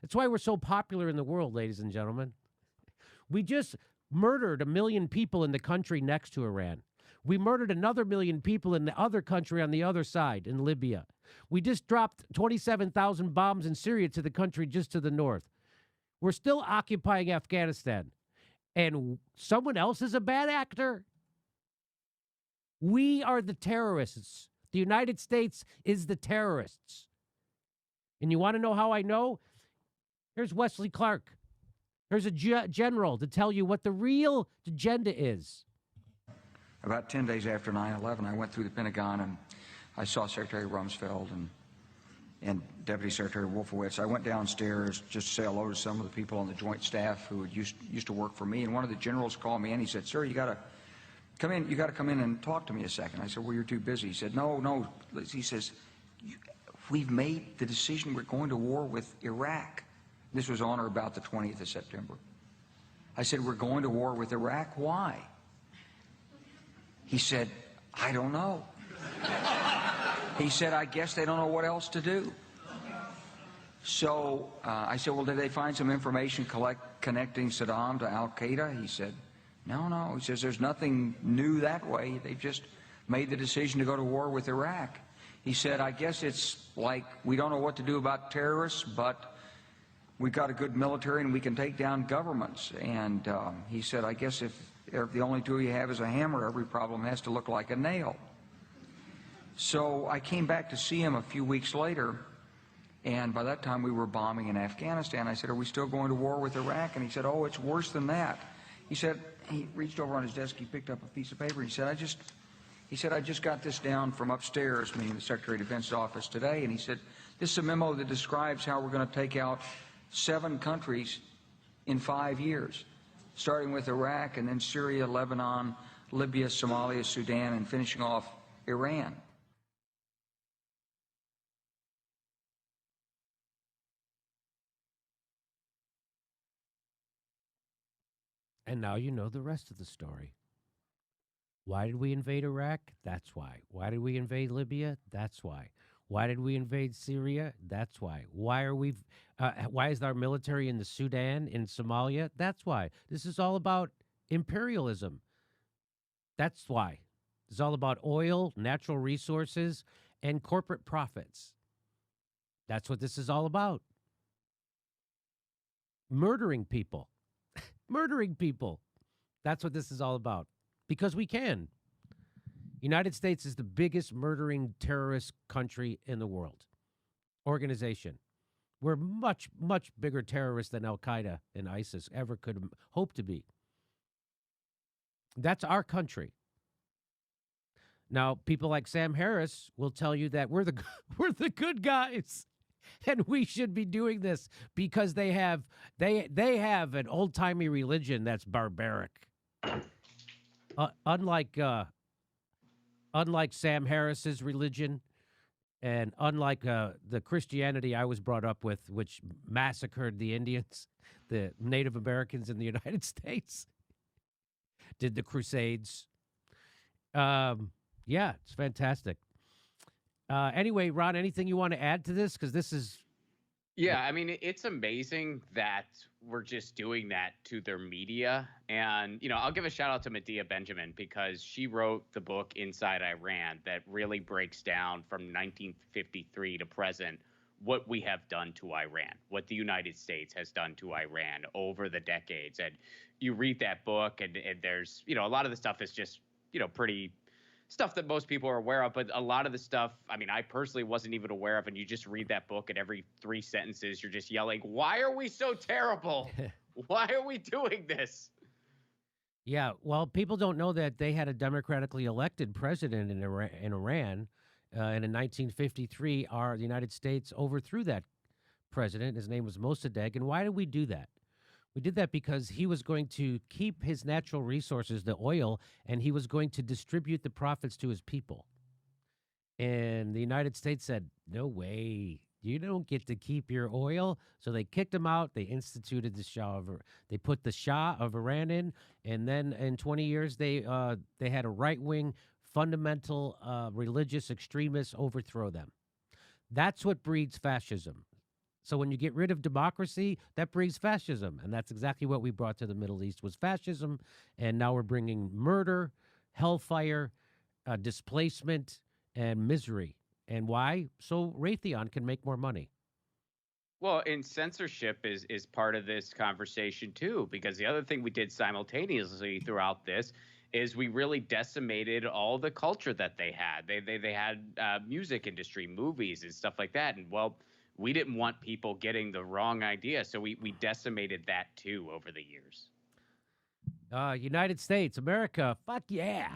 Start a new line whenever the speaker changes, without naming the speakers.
That's why we're so popular in the world, ladies and gentlemen. We just murdered 1 million people in the country next to Iran. We murdered another 1 million people in the other country on the other side, in Libya. We just dropped 27,000 bombs in Syria to the country just to the north. We're still occupying Afghanistan. And someone else is a bad actor? We are the terrorists. The United States is the terrorists. And you want to know how I know? Here's Wesley Clark. Here's a general to tell you what the real agenda is.
About 10 days after 9/11, I went through the Pentagon and I saw Secretary Rumsfeld and Deputy Secretary Wolfowitz. I went downstairs just to say hello to some of the people on the Joint Staff who used to work for me. And one of the generals called me in. He said, "Sir, you got to come in. You got to come in and talk to me a second." I said, "Well, you're too busy." He said, "No." He says, "We've made the decision. We're going to war with Iraq." This was on or about the 20th of September. I said, "We're going to war with Iraq. Why?" He said, "I don't know." He said, "I guess they don't know what else to do." So I said, "Well, did they find some information connecting Saddam to Al-Qaeda?" He said, No. He says, "There's nothing new that way. They've just made the decision to go to war with Iraq." He said, "I guess it's like we don't know what to do about terrorists, but we've got a good military and we can take down governments." And he said, "I guess if the only tool you have is a hammer, every problem has to look like a nail." So I came back to see him a few weeks later, and by that time we were bombing in Afghanistan. I said, "Are we still going to war with Iraq?" And he said, "Oh, it's worse than that." He said, he reached over on his desk, he picked up a piece of paper, he said, I just got this down from upstairs," meaning the Secretary of Defense's office today, and he said, "This is a memo that describes how we're going to take out 7 countries in 5 years, starting with Iraq and then Syria, Lebanon, Libya, Somalia, Sudan, and finishing off Iran."
And now you know the rest of the story. Why did we invade Iraq? That's why. Why did we invade Libya? That's why. Why did we invade Syria? That's why. Why is our military in the Sudan, in Somalia? That's why. This is all about imperialism. That's why. It's all about oil, natural resources, and corporate profits. That's what this is all about. Murdering people. Murdering people. That's what this is all about. Because we can. United States is the biggest murdering terrorist country in the world. Organization. We're much, much bigger terrorists than Al-Qaeda and ISIS ever could hope to be. That's our country. Now, people like Sam Harris will tell you that we're the good guys. And we should be doing this because they have an old-timey religion that's barbaric. Unlike Sam Harris's religion, and unlike the Christianity I was brought up with, which massacred the Indians, the Native Americans in the United States, did the Crusades. Yeah, it's fantastic. Anyway, Ron, anything you want to add to this? Because this is...
Yeah, I mean, it's amazing that we're just doing that to their media. And, I'll give a shout out to Medea Benjamin because she wrote the book Inside Iran that really breaks down from 1953 to present what we have done to Iran, what the United States has done to Iran over the decades. And you read that book and there's, a lot of the stuff is just, pretty stuff that most people are aware of, but a lot of the stuff, I mean, I personally wasn't even aware of, and you just read that book and every 3 sentences, you're just yelling, why are we so terrible? Why are we doing this?
Yeah, well, people don't know that they had a democratically elected president in Iran. And in 1953, the United States overthrew that president. His name was Mossadegh. And why did we do that? We did that because he was going to keep his natural resources, the oil, and he was going to distribute the profits to his people. And the United States said, no way, you don't get to keep your oil. So they kicked him out. They instituted they put the Shah of Iran in. And then in 20 years, they had a right-wing, fundamental religious extremists overthrow them. That's what breeds fascism. So when you get rid of democracy, that brings fascism, and that's exactly what we brought to the Middle East was fascism, and now we're bringing murder, hellfire, displacement, and misery. And why? So Raytheon can make more money.
Well, and censorship is part of this conversation too, because the other thing we did simultaneously throughout this is we really decimated all the culture that they had. They had music industry, movies, and stuff like that. And well, we didn't want people getting the wrong idea, so we decimated that too over the years.
United States, America, fuck yeah.